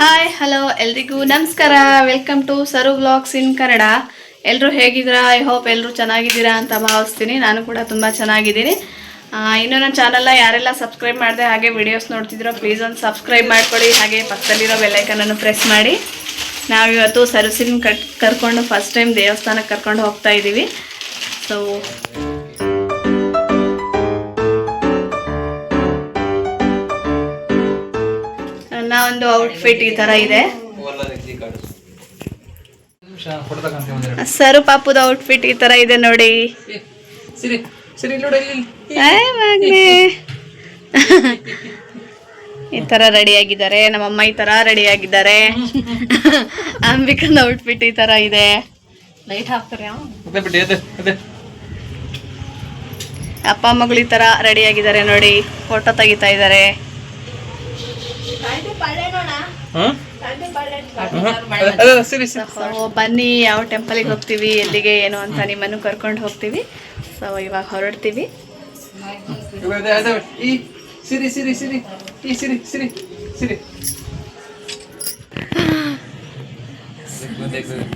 Hi hello ಎಲ್ರಿಗೂ ನಮಸ್ಕಾರ. Welcome to Saru vlogs in Kannada. ಎಲ್ಲರೂ ಹೇಗಿದ್ದೀರಾ? ಐ ಹೋಪ್ ಎಲ್ಲರೂ ಚೆನ್ನಾಗಿದ್ದೀರಾ ಅಂತ ಭಾವಿಸ್ತೀನಿ. ನಾನು ಕೂಡ ತುಂಬ ಚೆನ್ನಾಗಿದ್ದೀನಿ. ಇನ್ನೂ ನನ್ನ ಚಾನಲ್ನ ಯಾರೆಲ್ಲ ಸಬ್ಸ್ಕ್ರೈಬ್ ಮಾಡಿದೆ ಹಾಗೆ ವಿಡಿಯೋಸ್ ನೋಡ್ತಿದ್ದೀರೋ ಪ್ಲೀಸ್ ಒಂದು ಸಬ್ಸ್ಕ್ರೈಬ್ ಮಾಡ್ಕೊಳ್ಳಿ. ಹಾಗೆ ಪಕ್ಕದಲ್ಲಿರೋ ಬೆಲ್ಲೈಕನನ್ನು ಪ್ರೆಸ್ ಮಾಡಿ. ನಾವಿವತ್ತು ಸರಸಿನ ಕರ್ಕೊಂಡು ಫಸ್ಟ್ ಟೈಮ್ ದೇವಸ್ಥಾನಕ್ಕೆ ಕರ್ಕೊಂಡು ಹೋಗ್ತಾ ಇದ್ದೀವಿ. ಸೊ ನನ್ನ ಒಂದು ಔಟ್ಫಿಟ್ ಈ ತರ ಇದೆ. ಸರು ಪಾಪುದ ಔಟ್ಫಿಟ್ ಈ ತರ ಇದೆ ನೋಡಿ. ಈ ತರ ರೆಡಿ ಆಗಿದ್ದಾರೆ. ನಮ್ಮಮ್ಮ ಈ ತರ ರೆಡಿ ಆಗಿದ್ದಾರೆ. ಅಂಬಿಕನ ಔಟ್ಫಿಟ್ ಈ ತರ ಇದೆ. ಲೈಟ್ ಹಾಕ್ತಾರೆ. ಅಪ್ಪ ಮಗಳು ಈ ತರ ರೆಡಿ ಆಗಿದ್ದಾರೆ ನೋಡಿ. ಫೋಟೋ ತೆಗಿತಾ ಇದ್ದಾರೆ. ಬನ್ನಿ ಯಾವ ಟೆಂಪಲ್ಗೆ ಹೋಗ್ತೀವಿ, ಎಲ್ಲಿಗೆ ಏನು ಅಂತ ನಿಮ್ಮನ್ನು ಕರ್ಕೊಂಡು ಹೋಗ್ತೀವಿ. ಸೊ ಇವಾಗ ಹೊರಡ್ತೀವಿ.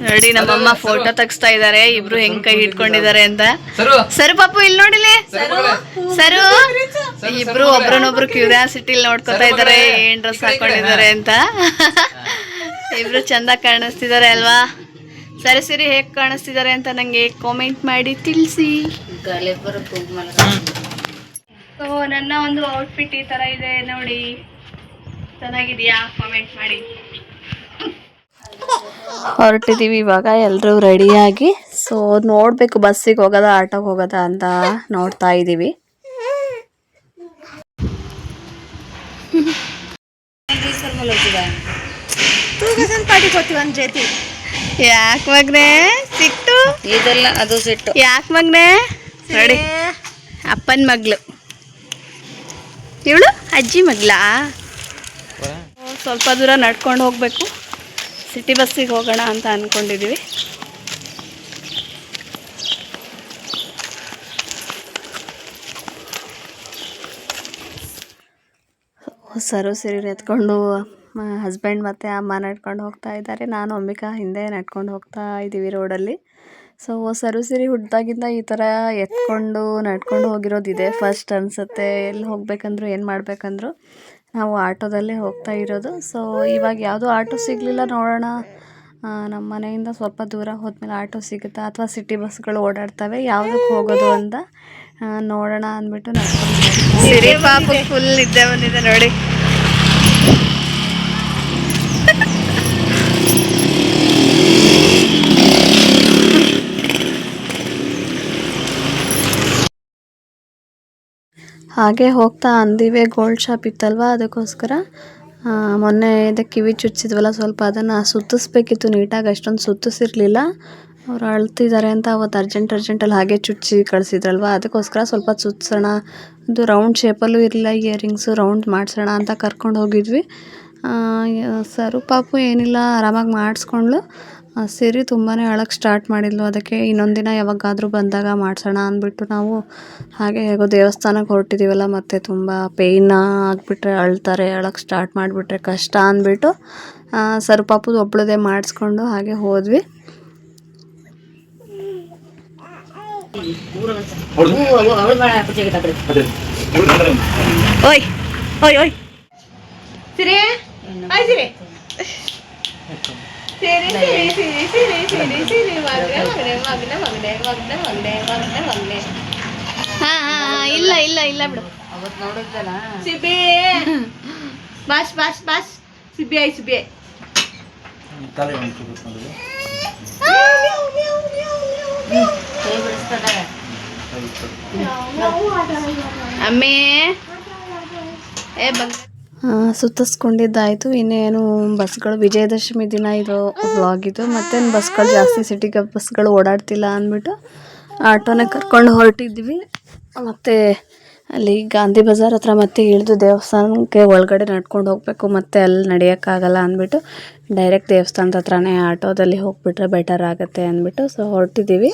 ನೋಡಿ ನಮ್ಮಮ್ಮ ಫೋಟೋ ತೆಗಿಸ್ತಾ ಇದಾರೆ. ಇಬ್ರು ಹೆಂಗ್ ಕೈ ಹಿಡ್ಕೊಂಡಿದ್ದಾರೆ ಅಂತ. ಸರು ಪಾಪು ಇಲ್ಲಿ ನೋಡಿಲಿ. ಸರು ಇಬ್ರು ಒಬ್ರನ್ನೊಬ್ರು ಕ್ಯೂರಿಯಾಸಿಟಿ ನೋಡ್ಕೊತಾ ಇದಾರೆ ಏನ್ ಡ್ರೆಸ್ ಹಾಕೊಂಡಿದ್ದಾರೆ ಅಂತ. ಇಬ್ರು ಚಂದ ಕಾಣಿಸ್ತಿದ್ದಾರೆ ಅಲ್ವಾ? ಸರಿ ಸರಿ ಹೇಗ್ ಕಾಣಿಸ್ತಿದ್ದಾರೆ ಅಂತ ನಂಗೆ ಕಾಮೆಂಟ್ ಮಾಡಿ ತಿಳಿಸಿ. ಸೊ ನನ್ನ ಒಂದು ಔಟ್ಫಿಟ್ ಈ ತರ ಇದೆ ನೋಡಿ. ಚೆನ್ನಾಗಿದೆಯಾ? ಕಾಮೆಂಟ್ ಮಾಡಿ. ಹೊರಟಿದ್ದೀವಿ ಇವಾಗ ಎಲ್ಲರೂ ರೆಡಿಯಾಗಿ. ಸೊ ನೋಡಬೇಕು ಬಸ್ಸಿಗೆ ಹೋಗೋದಾ ಆಟೋಗೆ ಹೋಗೋದಾ ಅಂತ ನೋಡ್ತಾ ಇದ್ದೀವಿ. ಯಾಕೆ ಮಗ್ನೆ ಸಿಟ್ಟು? ಇದೆಲ್ಲ ಅದು ಸಿಟ್ಟು. ಯಾಕೆ ಮಗ್ನೆ? ನೋಡಿ ಅಪ್ಪನ ಮಗಳು ಇವಳು ಅಜ್ಜಿ ಮಗ್ಲಾ. ಸ್ವಲ್ಪ ದೂರ ನಡ್ಕೊಂಡು ಹೋಗ್ಬೇಕು. ಸಿಟಿ ಬಸ್ಸಿಗೆ ಹೋಗೋಣ ಅಂತ ಅಂದ್ಕೊಂಡಿದ್ದೀವಿ. ಸರು ಸೀರೆ ಎತ್ಕೊಂಡು ಹಸ್ಬೆಂಡ್ ಮತ್ತು ಅಮ್ಮ ನಡ್ಕೊಂಡು ಹೋಗ್ತಾ ಇದ್ದಾರೆ. ನಾನು ಅಂಬಿಕಾ ಹಿಂದೆ ನಡ್ಕೊಂಡು ಹೋಗ್ತಾ ಇದ್ದೀವಿ ರೋಡಲ್ಲಿ. ಸೊ ಸರು ಸೀರೆ ಹುಡ್ದಾಗಿಂದ ಈ ಥರ ಎತ್ಕೊಂಡು ನಡ್ಕೊಂಡು ಹೋಗಿರೋದಿದೆ ಫಸ್ಟ್ ಅನಿಸುತ್ತೆ. ಎಲ್ಲಿ ಹೋಗ್ಬೇಕಂದ್ರು ಏನು ಮಾಡಬೇಕಂದ್ರು ನಾವು ಆಟೋದಲ್ಲೇ ಹೋಗ್ತಾ ಇರೋದು. ಸೊ ಇವಾಗ ಯಾವುದೂ ಆಟೋ ಸಿಗಲಿಲ್ಲ. ನೋಡೋಣ ನಮ್ಮ ಮನೆಯಿಂದ ಸ್ವಲ್ಪ ದೂರ ಹೋದ್ಮೇಲೆ ಆಟೋ ಸಿಗುತ್ತಾ ಅಥವಾ ಸಿಟಿ ಬಸ್ಗಳು ಓಡಾಡ್ತವೆ, ಯಾವುದಕ್ಕೆ ಹೋಗೋದು ಅಂತ ನೋಡೋಣ ಅಂದ್ಬಿಟ್ಟು ನಡ್ಕೊಂಡು ಸಿರಿ ಪಾಪು ಫುಲ್ ನಿದ್ದೆ ಬಂದಿದೆ ನೋಡಿ. ಹಾಗೆ ಹೋಗ್ತಾ ಅಂದಿವೆ ಗೋಲ್ಡ್ ಶಾಪ್ ಇತ್ತಲ್ವ, ಅದಕ್ಕೋಸ್ಕರ ಮೊನ್ನೆ ಇದಕ್ಕೆ ಕಿವಿ ಚುಚ್ಚಿದ್ವಲ್ಲ ಸ್ವಲ್ಪ ಅದನ್ನು ಸುತ್ತಿಸ್ಬೇಕಿತ್ತು ನೀಟಾಗಿ. ಅಷ್ಟೊಂದು ಸುತ್ತಿಸಿರ್ಲಿಲ್ಲ. ಅವ್ರು ಅಳ್ತಿದ್ದಾರೆ ಅಂತ ಅವತ್ತು ಅರ್ಜೆಂಟಲ್ಲಿ ಹಾಗೆ ಚುಚ್ಚಿ ಕಳಿಸಿದ್ರಲ್ವ, ಅದಕ್ಕೋಸ್ಕರ ಸ್ವಲ್ಪ ಸುತ್ತಿಸೋಣ, ಅದು ರೌಂಡ್ ಶೇಪಲ್ಲೂ ಇರಲಿಲ್ಲ ಇಯರಿಂಗ್ಸು, ರೌಂಡ್ ಮಾಡಿಸೋಣ ಅಂತ ಕರ್ಕೊಂಡು ಹೋಗಿದ್ವಿ. ಸರು ಪಾಪು ಏನಿಲ್ಲ ಆರಾಮಾಗಿ ಮಾಡಿಸ್ಕೊಂಡ್ಲು. ಸಿರಿ ತುಂಬಾ ಅಳಕ್ಕೆ ಸ್ಟಾರ್ಟ್ ಮಾಡಿದ್ಲು. ಅದಕ್ಕೆ ಇನ್ನೊಂದಿನ ಯಾವಾಗಾದರೂ ಬಂದಾಗ ಮಾಡಿಸೋಣ ಅಂದ್ಬಿಟ್ಟು ನಾವು ಹಾಗೆ ಹೇಗೋ ದೇವಸ್ಥಾನಕ್ಕೆ ಹೊರಟಿದ್ದೀವಲ್ಲ, ಮತ್ತು ತುಂಬ ಪೇಯ್ನ ಆಗಿಬಿಟ್ರೆ ಅಳ್ತಾರೆ, ಅಳಕ್ಕೆ ಸ್ಟಾರ್ಟ್ ಮಾಡಿಬಿಟ್ರೆ ಕಷ್ಟ ಅಂದ್ಬಿಟ್ಟು ಸರು ಪಾಪುದು ಒಬ್ಳದೇ ಮಾಡಿಸ್ಕೊಂಡು ಹಾಗೆ ಹೋದ್ವಿ. ಓಯ್ ಓಯ್ ಓಯ್ ಸಿರಿ ಆಯ್ ಸಿರಿ ಸಿರಿ ಸಿರಿ ಸಿರಿ ಸಿರಿ ಸಿರಿ ಸಿರಿ ಮಗನೆ ಮಗನೆ ಮಗನೆ ಮಗನೆ ಮಗನೆ ಮಗನೆ ಮಗನೆ ಮಗನೆ. ಹಾ ಹಾ ಇಲ್ಲ ಇಲ್ಲ ಇಲ್ಲ ಬಿಡು. ಅವತ್ತು ನೋಡಿದ್ದಲ್ಲ CB boss boss boss CB I CB ಅಮ್ಮೇ ಏ ಬಂದ ಸುತ್ತಿಸ್ಕೊಂಡಿದ್ದಾಯಿತು. ಇನ್ನೇನು ಬಸ್ಗಳು ವಿಜಯದಶಮಿ ದಿನ ಇದು ವ್ಲಾಗಿದ್ದು. ಮತ್ತೇನು ಬಸ್ಗಳು ಜಾಸ್ತಿ ಸಿಟಿ ಬಸ್ಗಳು ಓಡಾಡ್ತಿಲ್ಲ ಅಂದ್ಬಿಟ್ಟು ಆಟೋನೇ ಕರ್ಕೊಂಡು ಹೊರಟಿದ್ವಿ. ಮತ್ತು ಅಲ್ಲಿ ಗಾಂಧಿ ಬಜಾರ್ ಹತ್ರ ಮತ್ತೆ ಇಳಿದು ದೇವಸ್ಥಾನಕ್ಕೆ ಒಳಗಡೆ ನಡ್ಕೊಂಡು ಹೋಗಬೇಕು, ಮತ್ತು ಅಲ್ಲಿ ನಡೆಯೋಕ್ಕಾಗಲ್ಲ ಅಂದ್ಬಿಟ್ಟು ಡೈರೆಕ್ಟ್ ದೇವಸ್ಥಾನದ ಹತ್ರನೇ ಆಟೋದಲ್ಲಿ ಹೋಗಿಬಿಟ್ರೆ ಬೆಟರ್ ಆಗುತ್ತೆ ಅಂದ್ಬಿಟ್ಟು ಸೊ ಹೊರಟಿದ್ದೀವಿ.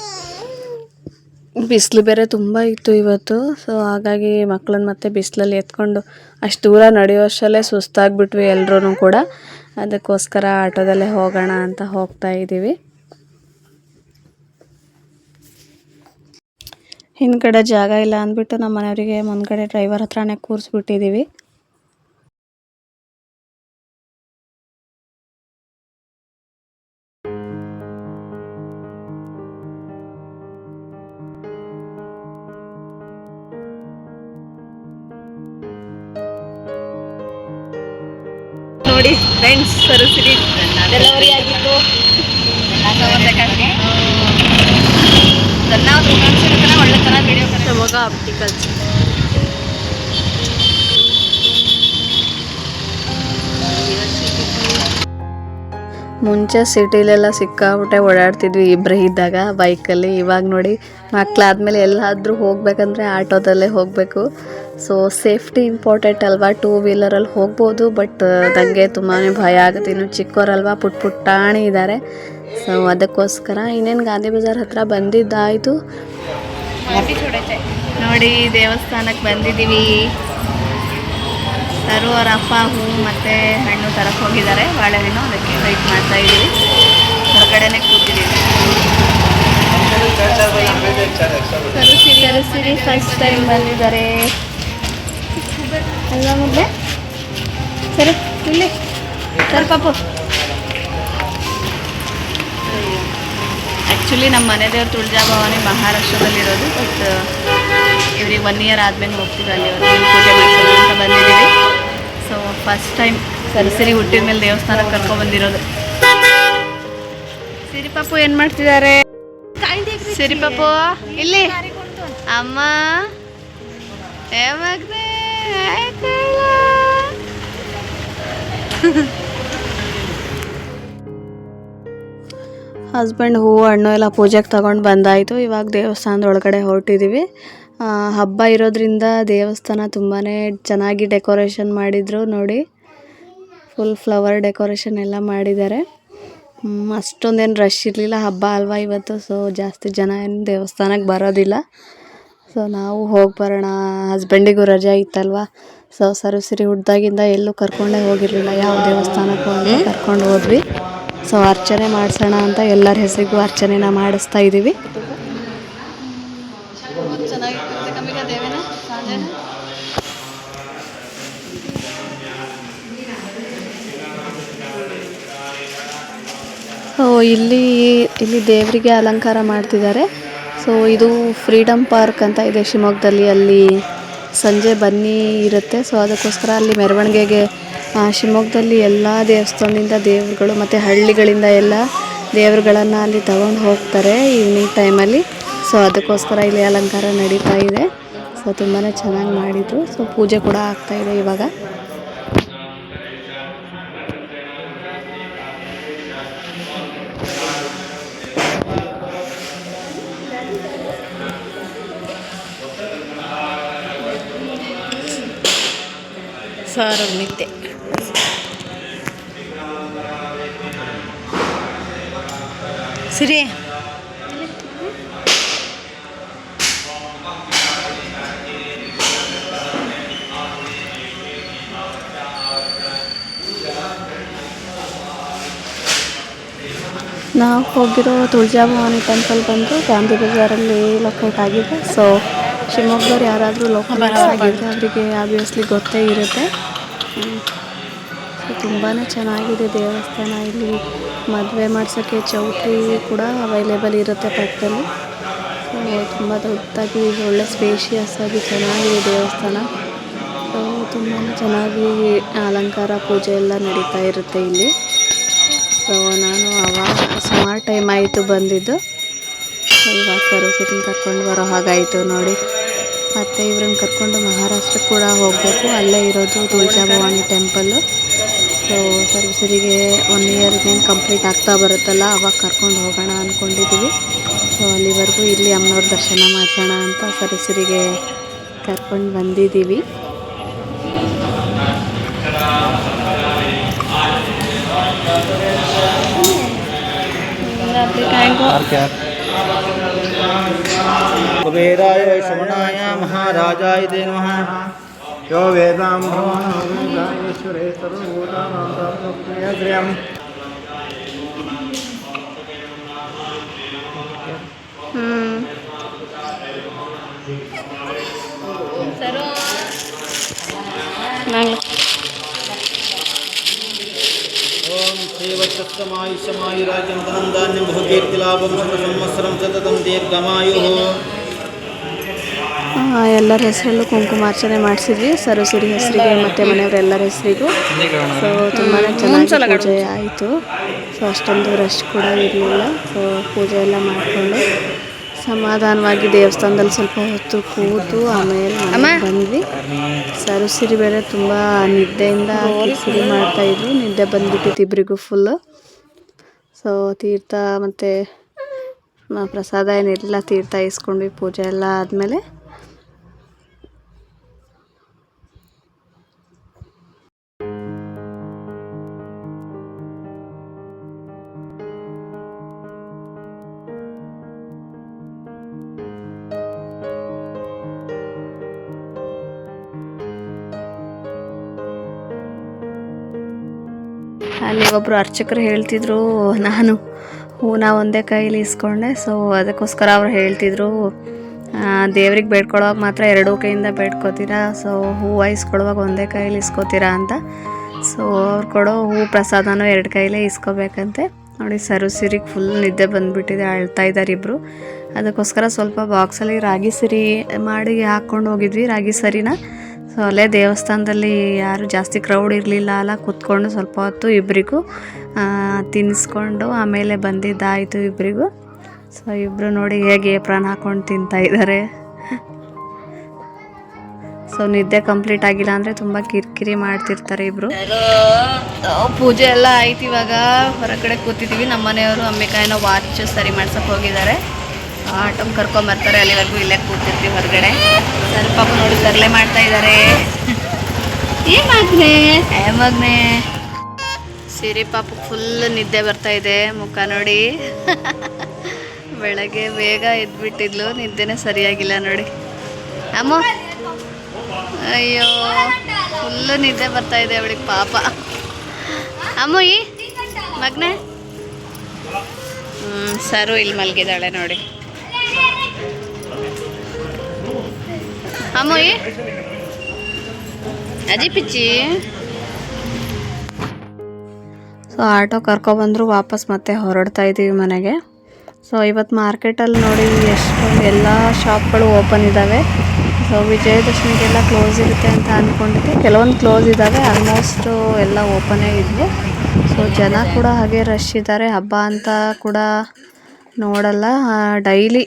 ಬಿಸಿಲು ಬೇರೆ ತುಂಬ ಇತ್ತು ಇವತ್ತು. ಸೊ ಹಾಗಾಗಿ ಮಕ್ಕಳನ್ನ ಮತ್ತೆ ಬಿಸಿಲಲ್ಲಿ ಎತ್ಕೊಂಡು ಅಷ್ಟು ದೂರ ನಡೆಯೋಷ್ಟರಲ್ಲೇ ಸುಸ್ತಾಗ್ಬಿಟ್ವಿ ಎಲ್ಲರೂ ಕೂಡ. ಅದಕ್ಕೋಸ್ಕರ ಆಟೋದಲ್ಲೇ ಹೋಗೋಣ ಅಂತ ಹೋಗ್ತಾ ಇದ್ದೀವಿ. ಹಿಂದ್ಗಡೆ ಜಾಗ ಇಲ್ಲ ಅಂದ್ಬಿಟ್ಟು ನಮ್ಮ ಮನೆಯವರಿಗೆ ಮುಂದ್ಗಡೆ ಡ್ರೈವರ್ ಹತ್ರನೇ ಕೂರಿಸ್ಬಿಟ್ಟಿದ್ದೀವಿ. ನೋಡಿ ಫ್ರೆಂಡ್ಸ್, ಸರಸಿರಿ ಡೆಲಿವರಿ ಆಗಿತ್ತು. ಒಳ್ಳೆ ಥರ ವಿಡಿಯೋ ಶಿವಮೊಗ್ಗ ಆಪ್ಟಿಕಲ್ಸ್. ಮುಂಚೆ ಸಿಟಿಲೆಲ್ಲ ಸಿಕ್ಕಾಬಿಟ್ಟೆ ಓಡಾಡ್ತಿದ್ವಿ ಇಬ್ಬರೇ ಇದ್ದಾಗ ಬೈಕಲ್ಲಿ. ಇವಾಗ ನೋಡಿ ಮಕ್ಕಳಾದ್ಮೇಲೆ ಎಲ್ಲಾದರೂ ಹೋಗ್ಬೇಕಂದ್ರೆ ಆಟೋದಲ್ಲೇ ಹೋಗಬೇಕು. ಸೊ ಸೇಫ್ಟಿ ಇಂಪಾರ್ಟೆಂಟ್ ಅಲ್ವಾ. 2 ವೀಲರಲ್ಲಿ ಹೋಗ್ಬೋದು, ಬಟ್ ನನಗೆ ತುಂಬಾ ಭಯ ಆಗುತ್ತೆ. ಇನ್ನು ಚಿಕ್ಕವರಲ್ವಾ, ಪುಟ್ಟಾಣಿ ಇದ್ದಾರೆ. ಸೊ ಅದಕ್ಕೋಸ್ಕರ ಇನ್ನೇನು ಗಾಂಧಿ ಬಜಾರ್ ಹತ್ರ ಬಂದಿದ್ದಾಯಿತು. ನೋಡಿ ದೇವಸ್ಥಾನಕ್ಕೆ ಬಂದಿದ್ದೀವಿ. ತರು ಅವ್ರ ಅಪ್ಪ ಹೂ ಮತ್ತು ಹಣ್ಣು ತರಕ್ಕೆ ಹೋಗಿದ್ದಾರೆ, ಬಾಳೆಹಣ್ಣು. ಅದಕ್ಕೆ ವೆಯ್ಟ್ ಮಾಡ್ತಾ ಇದ್ದೀವಿ. ಹೊರಗಡೆನೆ ಕೂತಿದ್ದೀವಿ. ಸರಸಿರಿ ಫಸ್ಟ್ ಟೈಮ್ ಬಂದಿದ್ದಾರೆ ಅಲ್ವಾ ಮೊದಲೇ? ಸರಿ ಇಲ್ಲಿ ಸರ್ ಪಾಪು. ಆ್ಯಕ್ಚುಲಿ ನಮ್ಮ ಮನೆ ದೇವ್ರು ತುಳಜಾಭವಾನಿ ಮಹಾರಾಷ್ಟ್ರದಲ್ಲಿರೋದು. ಬಟ್ ಇವ್ರಿಗೆ 1 ಇಯರ್ ಆದಮೇಲೆ ಹೋಗ್ತೀವಿ ಅಲ್ಲಿ ಪೂಜೆ ಮಾಡಿಸೋದು ಅಂತ ಬಂದಿದ್ದೀವಿ. ಸೊ ಫಸ್ಟ್ ಟೈಮ್ ಸರಸಿರಿ ಹುಟ್ಟಿದ ಮೇಲೆ ದೇವಸ್ಥಾನಕ್ಕೆ ಕರ್ಕೊಬಂದಿರೋದು. ಸಿರಿ ಪಾಪು ಏನು ಮಾಡ್ತಿದ್ದಾರೆ? ಸಿರಿ ಪಾಪು ಇಲ್ಲಿ ಅಮ್ಮ ಹಸ್ಬೆಂಡ್ ಹೂವು ಹಣ್ಣು ಎಲ್ಲ ಪೂಜೆಗೆ ತಗೊಂಡು ಬಂದಾಯಿತು. ಇವಾಗ ದೇವಸ್ಥಾನದ ಒಳಗಡೆ ಹೊರಟಿದ್ದೀವಿ. ಹಬ್ಬ ಇರೋದ್ರಿಂದ ದೇವಸ್ಥಾನ ತುಂಬಾ ಚೆನ್ನಾಗಿ ಡೆಕೋರೇಷನ್ ಮಾಡಿದರು. ನೋಡಿ, ಫುಲ್ ಫ್ಲವರ್ ಡೆಕೋರೇಷನ್ ಎಲ್ಲ ಮಾಡಿದ್ದಾರೆ. ಅಷ್ಟೊಂದೇನು ರಶ್ ಇರಲಿಲ್ಲ, ಹಬ್ಬ ಅಲ್ವಾ ಇವತ್ತು. ಸೊ ಜಾಸ್ತಿ ಜನ ಏನು ದೇವಸ್ಥಾನಕ್ಕೆ ಬರೋದಿಲ್ಲ. ಸೊ ನಾವು ಹೋಗಿ ಬರೋಣ, ಹಸ್ಬೆಂಡಿಗೂ ರಜೆ ಇತ್ತಲ್ವ. ಸೊ ಸರಸಿರಿ ಹುಡ್ದಾಗಿಂದ ಎಲ್ಲೂ ಕರ್ಕೊಂಡೇ ಹೋಗಿರಲಿಲ್ಲ, ಯಾವ ದೇವಸ್ಥಾನಕ್ಕೂ ಅಂತ ಕರ್ಕೊಂಡು ಹೋದ್ವಿ. ಸೊ ಅರ್ಚನೆ ಮಾಡಿಸೋಣ ಅಂತ ಎಲ್ಲರ ಹೆಸರಿಗೂ ಅರ್ಚನೆನ ಮಾಡಿಸ್ತಾ ಇದ್ದೀವಿ. ಸೊ ಇಲ್ಲಿ ದೇವರಿಗೆ ಅಲಂಕಾರ ಮಾಡ್ತಿದ್ದಾರೆ. ಸೊ ಇದು ಫ್ರೀಡಮ್ ಪಾರ್ಕ್ ಅಂತ ಇದೆ ಶಿವಮೊಗ್ಗದಲ್ಲಿ. ಅಲ್ಲಿ ಸಂಜೆ ಬನ್ನಿ ಇರುತ್ತೆ. ಸೊ ಅದಕ್ಕೋಸ್ಕರ ಅಲ್ಲಿ ಮೆರವಣಿಗೆಗೆ ಶಿವಮೊಗ್ಗದಲ್ಲಿ ಎಲ್ಲ ದೇವಸ್ಥಾನದಿಂದ ದೇವರುಗಳು ಮತ್ತು ಹಳ್ಳಿಗಳಿಂದ ಎಲ್ಲ ದೇವರುಗಳನ್ನು ಅಲ್ಲಿ ತಗೊಂಡು ಹೋಗ್ತಾರೆ ಈವ್ನಿಂಗ್ ಟೈಮಲ್ಲಿ. ಸೊ ಅದಕ್ಕೋಸ್ಕರ ಇಲ್ಲಿ ಅಲಂಕಾರ ನಡೀತಾ ಇದೆ. ಸೊ ತುಂಬಾ ಚೆನ್ನಾಗಿ ಮಾಡಿದರು. ಸೊ ಪೂಜೆ ಕೂಡ ಆಗ್ತಾಯಿದೆ ಇವಾಗ. ಸಾರು ನಿದ್ದೆ ಸಿರಿ ನಾವು ಹೋಗಿರೋ ತುಳಜಾಭವಾನಿ ಟೆಂಪಲ್ ಬಂದು ಗಾಂಧಿ ಬಜಾರಲ್ಲಿ ಲೊಕೇಟ್ ಆಗಿದೆ. ಸೊ ಶಿವಮೊಗ್ಗದವ್ರು ಯಾರಾದರೂ ಲೋಕಲ್ಸ್ ಆಗಿದ್ದರೆ ಅವರಿಗೆ ಆಬ್ವಿಯಸ್ಲಿ ಗೊತ್ತೇ ಇರುತ್ತೆ. ಸೊ ತುಂಬಾ ಚೆನ್ನಾಗಿದೆ ದೇವಸ್ಥಾನ. ಇಲ್ಲಿ ಮದುವೆ ಮಾಡ್ಸೋಕ್ಕೆ ಚೌಟ್ರಿ ಕೂಡ ಅವೈಲೇಬಲ್ ಇರುತ್ತೆ ಪಕ್ಕದಲ್ಲಿ. ಸೊ ತುಂಬ ದೊಡ್ಡದಾಗಿ ಒಳ್ಳೆ ಸ್ಪೇಷಿಯಸ್ ಆಗಿ ಚೆನ್ನಾಗಿದೆ ದೇವಸ್ಥಾನ. ಸೊ ತುಂಬಾ ಚೆನ್ನಾಗಿ ಅಲಂಕಾರ ಪೂಜೆ ಎಲ್ಲ ನಡೀತಾ ಇರುತ್ತೆ ಇಲ್ಲಿ. ಸೊ ನಾನು ಅವಾಗ ಸುಮಾರು ಟೈಮ್ ಆಯಿತು ಬಂದಿದ್ದು. ಸೊ ಇವಾಗ ಸರಸ್ವತಿನ ಕರ್ಕೊಂಡು ಬರೋ ಹಾಗಾಯಿತು ನೋಡಿ. ಮತ್ತು ಇವ್ರನ್ನ ಕರ್ಕೊಂಡು ಮಹಾರಾಷ್ಟ್ರಕ್ಕೆ ಕೂಡ ಹೋಗಬೇಕು. ಅಲ್ಲೇ ಇರೋದು ತುಳಜಾಭವಾನಿ ಟೆಂಪಲ್ಲು. ಸೊ ಸರಸ್ವತಿಗೆ 1 ಇಯರ್ ಇನ್ನೇನು ಕಂಪ್ಲೀಟ್ ಆಗ್ತಾ ಬರುತ್ತಲ್ಲ, ಅವಾಗ ಕರ್ಕೊಂಡು ಹೋಗೋಣ ಅಂದ್ಕೊಂಡಿದ್ದೀವಿ. ಸೊ ಅಲ್ಲಿವರೆಗೂ ಇಲ್ಲಿ ಅಮ್ಮನವ್ರ ದರ್ಶನ ಮಾಡಿಸೋಣ ಅಂತ ಸರಸ್ವತಿಗೆ ಕರ್ಕೊಂಡು ಬಂದಿದ್ದೀವಿ. कुबेराय श्रवणाय महाराजाय ते नमः। यो वेदां भगवानेश्वरे सर्वभूतानां ओम श्रीवत्समायुषमायुराज्यं धनं धान्यं बहुकीर्तिलाभं शतसंवत्सरं सततं दीर्घमायुः. ಎಲ್ಲರ ಹೆಸರಲ್ಲೂ ಕುಂಕುಮಾರ್ಚನೆ ಮಾಡಿಸಿದ್ವಿ, ಸರಸ್ವತಿ ಹೆಸರಿಗೆ ಮತ್ತು ಮನೆಯವರೆಲ್ಲರ ಹೆಸರಿಗೂ. ಸೊ ತುಂಬಾ ಚೆನ್ನಾಗಿ ಪೂಜೆ ಆಯಿತು. ಸೊ ಅಷ್ಟೊಂದು ರಶ್ ಕೂಡ ಇರಲಿಲ್ಲ. ಸೊ ಪೂಜೆ ಎಲ್ಲ ಮಾಡಿಕೊಂಡು ಸಮಾಧಾನವಾಗಿ ದೇವಸ್ಥಾನದಲ್ಲಿ ಸ್ವಲ್ಪ ಹೊತ್ತು ಕೂತು ಆಮೇಲೆ ಬಂದ್ವಿ. ಸರಸ್ವತಿ ಬೇರೆ ತುಂಬ ನಿದ್ದೆಯಿಂದ ಕಿರಿಕಿರಿ ಮಾಡ್ತಾಯಿದ್ರು. ನಿದ್ದೆ ಬಂದ್ಬಿಟ್ಟಿತ್ತು ಇಬ್ಬರಿಗೂ ಫುಲ್ಲು. ಸೊ ತೀರ್ಥ ಮತ್ತು ಪ್ರಸಾದ ಏನಿರಲಿಲ್ಲ, ತೀರ್ಥ ಇಸ್ಕೊಂಡ್ವಿ ಪೂಜೆ ಎಲ್ಲ ಆದಮೇಲೆ. ಅಲ್ಲಿ ಒಬ್ಬರು ಅರ್ಚಕರು ಹೇಳ್ತಿದ್ರು, ನಾನು ಹೂನ ಒಂದೇ ಕೈಲಿ ಇಸ್ಕೊಂಡೆ. ಸೊ ಅದಕ್ಕೋಸ್ಕರ ಅವ್ರು ಹೇಳ್ತಿದ್ರು, ದೇವ್ರಿಗೆ ಬೇಡ್ಕೊಳ್ಳೋವಾಗ ಮಾತ್ರ ಎರಡೂ ಕೈಯಿಂದ ಬೇಡ್ಕೋತೀರಾ, ಸೊ ಹೂವು ಇಸ್ಕೊಳ್ಳುವಾಗ ಒಂದೇ ಕೈಲಿ ಇಸ್ಕೋತೀರಾ ಅಂತ. ಸೊ ಅವ್ರು ಕೊಡೋ ಹೂ ಪ್ರಸಾದನೂ ಎರಡು ಕೈಲೇ ಇಸ್ಕೋಬೇಕಂತೆ. ನೋಡಿ ಸರಸ್ವತಿಗೆ ಫುಲ್ ನಿದ್ದೆ ಬಂದುಬಿಟ್ಟಿದೆ, ಅಳ್ತಾ ಇದ್ದಾರೆ ಇಬ್ಬರು. ಅದಕ್ಕೋಸ್ಕರ ಸ್ವಲ್ಪ ಬಾಕ್ಸಲ್ಲಿ ರಾಗಿ ಸರಿ ಮಾಡಿ ಹಾಕ್ಕೊಂಡು ಹೋಗಿದ್ವಿ, ರಾಗಿ ಸರಿನ. ಸೊ ಅಲ್ಲೇ ದೇವಸ್ಥಾನದಲ್ಲಿ ಯಾರು ಜಾಸ್ತಿ ಕ್ರೌಡ್ ಇರಲಿಲ್ಲ ಅಲ್ಲ, ಕೂತ್ಕೊಂಡು ಸ್ವಲ್ಪ ಹೊತ್ತು ಇಬ್ಬರಿಗೂ ತಿನ್ನಿಸ್ಕೊಂಡು ಆಮೇಲೆ ಬಂದಿದ್ದಾಯಿತು ಇಬ್ಬರಿಗೂ. ಸೊ ಇಬ್ಬರು ನೋಡಿ ಹೇಗೆ ಏಪ್ರಾನ್ ಹಾಕ್ಕೊಂಡು ತಿಂತಾಯಿದ್ದಾರೆ. ಸೊ ನಿದ್ದೆ ಕಂಪ್ಲೀಟ್ ಆಗಿಲ್ಲ ಅಂದರೆ ತುಂಬ ಕಿರಿಕಿರಿ ಮಾಡ್ತಿರ್ತಾರೆ ಇಬ್ಬರು. ಪೂಜೆ ಎಲ್ಲ ಆಯ್ತು, ಇವಾಗ ಹೊರಗಡೆ ಕೂತಿದ್ದೀವಿ. ನಮ್ಮ ಮನೆಯವರು ಅಂಬಿಕಾಯನ ವಾಚ್ ಸರಿ ಮಾಡ್ಸೋಕೆ ಹೋಗಿದ್ದಾರೆ. ಆಟೋ ಕರ್ಕೊಂಬರ್ತಾರೆ, ಅಲ್ಲಿವರೆಗೂ ಇಲ್ಲೇ ಕೂತಿರ್ತೀವಿ ಹೊರಗಡೆ. ಸರ್ ಪಾಪ ನೋಡಿ ತರಲೆ ಮಾಡ್ತಾ ಇದ್ದಾರೆ. ಮಗ್ನೆ ಸಿರಿ ಪಾಪ ಫುಲ್ ನಿದ್ದೆ ಬರ್ತಾ ಇದೆ, ಮುಖ ನೋಡಿ. ಬೆಳಗ್ಗೆ ಬೇಗ ಎದ್ಬಿಟ್ಟಿದ್ಲು, ನಿದ್ದೆನೇ ಸರಿಯಾಗಿಲ್ಲ ನೋಡಿ. ಅಮ್ಮ ಅಯ್ಯೋ ಫುಲ್ಲು ನಿದ್ದೆ ಬರ್ತಾ ಇದೆ ಅವಳಿಗೆ ಪಾಪ. ಅಮ್ಮ ಈ ಮಗ್ನೆ ಸರು ಇಲ್ಲಿ ಮಲಗಿದ್ದಾಳೆ ನೋಡಿ. ಅಮ್ಮೋಯಿ ಅಜಿ ಪಿಚ್ಚಿ. ಸೊ ಆಟೋ ಕರ್ಕೊಬಂದರು, ವಾಪಸ್ ಮತ್ತೆ ಹೊರಡ್ತಾ ಇದ್ದೀವಿ ಮನೆಗೆ. ಸೊ ಇವತ್ತು ಮಾರ್ಕೆಟಲ್ಲಿ ನೋಡಿ ಎಷ್ಟು ಎಲ್ಲ ಶಾಪ್ಗಳು ಓಪನ್ ಇದ್ದಾವೆ. ಸೊ ವಿಜಯದಶಮಿಗೆಲ್ಲ ಕ್ಲೋಸ್ ಇರುತ್ತೆ ಅಂತ ಅಂದ್ಕೊಂಡಿದ್ದೆ, ಕೆಲವೊಂದು ಕ್ಲೋಸ್ ಇದ್ದಾವೆ, ಆಲ್ಮೋಸ್ಟು ಎಲ್ಲ ಓಪನೇ ಇದ್ವು. ಸೊ ಜನ ಕೂಡ ಹಾಗೆ ರಶ್ ಇದ್ದಾರೆ. ಹಬ್ಬ ಅಂತ ಕೂಡ ನೋಡಲ್ಲ, daily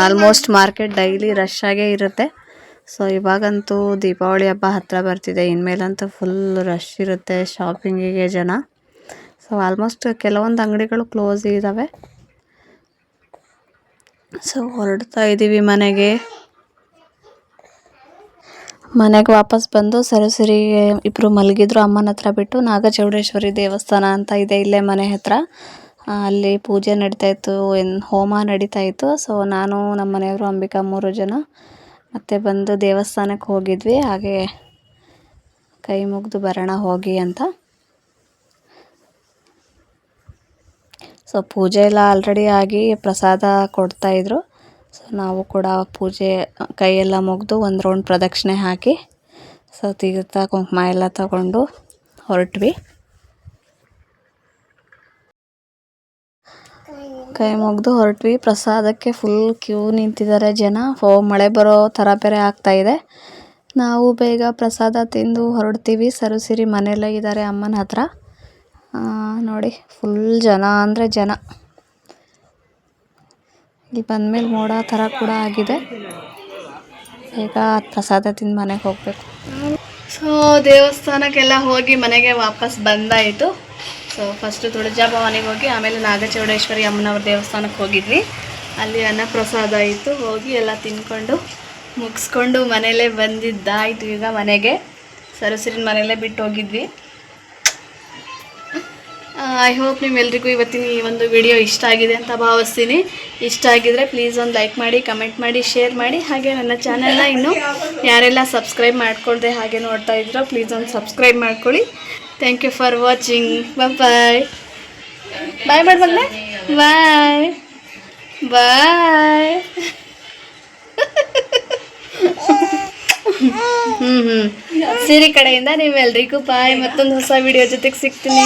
almost market daily rush ಆಗೇ ಇರುತ್ತೆ. ಸೊ ಇವಾಗಂತೂ ದೀಪಾವಳಿ ಹಬ್ಬ ಹತ್ತಿರ ಬರ್ತಿದೆ, ಇನ್ಮೇಲಂತೂ ಫುಲ್ ರಶ್ ಇರುತ್ತೆ ಶಾಪಿಂಗಿಗೆ ಜನ. ಸೊ ಆಲ್ಮೋಸ್ಟ್ ಕೆಲವೊಂದು ಅಂಗಡಿಗಳು ಕ್ಲೋಸ್ ಇದ್ದಾವೆ. ಸೊ ಹೊರಡ್ತಾ ಇದ್ದೀವಿ ಮನೆಗೆ ವಾಪಸ್ ಬಂದು ಸರಸ್ವರಿಗೆ ಇಬ್ಬರು ಮಲಗಿದ್ರು ಅಮ್ಮನ ಹತ್ರ ಬಿಟ್ಟು. ನಾಗಚೌಡೇಶ್ವರಿ ದೇವಸ್ಥಾನ ಅಂತ ಇದೆ ಇಲ್ಲೇ ಮನೆ ಹತ್ರ, ಅಲ್ಲಿ ಪೂಜೆ ನಡೀತಾಯಿತ್ತು, ಹೋಮ ನಡೀತಾಯಿತ್ತು. ಸೊ ನಾನು ನಮ್ಮ ಮನೆಯವರು ಅಂಬಿಕಾ 3 ಜನ ಮತ್ತೆ ಬಂದು ದೇವಸ್ಥಾನಕ್ಕೆ ಹೋಗಿದ್ವಿ, ಹಾಗೆ ಕೈ ಮುಗಿದು ಬರೋಣ ಹೋಗಿ ಅಂತ. ಸೊ ಪೂಜೆ ಎಲ್ಲ ಆಲ್ರೆಡಿ ಆಗಿ ಪ್ರಸಾದ ಕೊಡ್ತಾಯಿದ್ರು. ಸೊ ನಾವು ಕೂಡ ಪೂಜೆ ಕೈಯೆಲ್ಲ ಮುಗಿದು ಒಂದು ರೌಂಡ್ ಪ್ರದಕ್ಷಿಣೆ ಹಾಕಿ ಸೊ ತೀರ್ಥ ಕುಂಕುಮ ಎಲ್ಲ ತಗೊಂಡು ಹೊರಟ್ವಿ. ಕೈ ಮುಗಿದು ಹೊರಟ್ವಿ. ಪ್ರಸಾದಕ್ಕೆ ಫುಲ್ ಕ್ಯೂ ನಿಂತಿದ್ದಾರೆ ಜನ. ಮಳೆ ಬರೋ ಥರ ಬೇರೆ ಆಗ್ತಾಯಿದೆ. ನಾವು ಬೇಗ ಪ್ರಸಾದ ತಿಂದು ಹೊರಡ್ತೀವಿ. ಸರಸ್ವತಿ ಮನೆಯಲ್ಲೇ ಇದ್ದಾರೆ ಅಮ್ಮನ ಹತ್ರ. ನೋಡಿ ಫುಲ್ ಜನ ಅಂದರೆ ಜನ. ಇಲ್ಲಿ ಬಂದಮೇಲೆ ಮೋಡ ಥರ ಕೂಡ ಆಗಿದೆ. ಬೇಗ ಪ್ರಸಾದ ತಿಂದು ಮನೆಗೆ ಹೋಗಬೇಕು. ಸೊ ದೇವಸ್ಥಾನಕ್ಕೆಲ್ಲ ಹೋಗಿ ಮನೆಗೆ ವಾಪಸ್ ಬಂದಾಯಿತು. ಸೊ ಫಸ್ಟು ತುಳಜಾಭವಾನಿಗೆ ಹೋಗಿ ಆಮೇಲೆ ನಾಗಚೌಡೇಶ್ವರಿ ಅಮ್ಮನವ್ರ ದೇವಸ್ಥಾನಕ್ಕೆ ಹೋಗಿದ್ವಿ. ಅಲ್ಲಿ ಅನ್ನ ಪ್ರಸಾದ ಇತ್ತು, ಹೋಗಿ ಎಲ್ಲ ತಿನ್ಕೊಂಡು ಮುಗಿಸ್ಕೊಂಡು ಮನೆಯಲ್ಲೇ ಬಂದಿದ್ದಾಯಿತು. ಈಗ ಮನೆಗೆ ಸರಸ್ವತಿನ ಮನೆಯಲ್ಲೇ ಬಿಟ್ಟು ಹೋಗಿದ್ವಿ. ಐ ಹೋಪ್ ನಿಮ್ಮೆಲ್ರಿಗೂ ಇವತ್ತಿನ ಈ ಒಂದು ವಿಡಿಯೋ ಇಷ್ಟ ಆಗಿದೆ ಅಂತ ಭಾವಿಸ್ತೀನಿ. ಇಷ್ಟ ಆಗಿದ್ರೆ ಪ್ಲೀಸ್ ಒಂದು ಲೈಕ್ ಮಾಡಿ, ಕಮೆಂಟ್ ಮಾಡಿ, ಶೇರ್ ಮಾಡಿ. ಹಾಗೆ ನನ್ನ ಚಾನಲ್ನ ಇನ್ನೂ ಯಾರೆಲ್ಲ ಸಬ್ಸ್ಕ್ರೈಬ್ ಮಾಡ್ಕೊಳ್ದೆ ಹಾಗೆ ನೋಡ್ತಾ ಇದ್ರೋ ಪ್ಲೀಸ್ ಒಂದು ಸಬ್ಸ್ಕ್ರೈಬ್ ಮಾಡ್ಕೊಳ್ಳಿ. Thank you for watching. Bye bye ಮಾಡಿ ಬಂದೆ. ಬಾಯ್ ಬಾಯ್. ಸಿರಿ ಕಡೆಯಿಂದ ನೀವೆಲ್ರಿಗೂ ಬಾಯ್. ಮತ್ತೊಂದು ಹೊಸ ವಿಡಿಯೋ ಜೊತೆಗೆ ಸಿಗ್ತೀನಿ.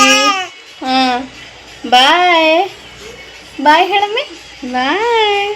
ಹಾಂ ಬಾಯ್ ಬಾಯ್ ಹೇಳಮ್ಮೆ. ಬಾಯ್.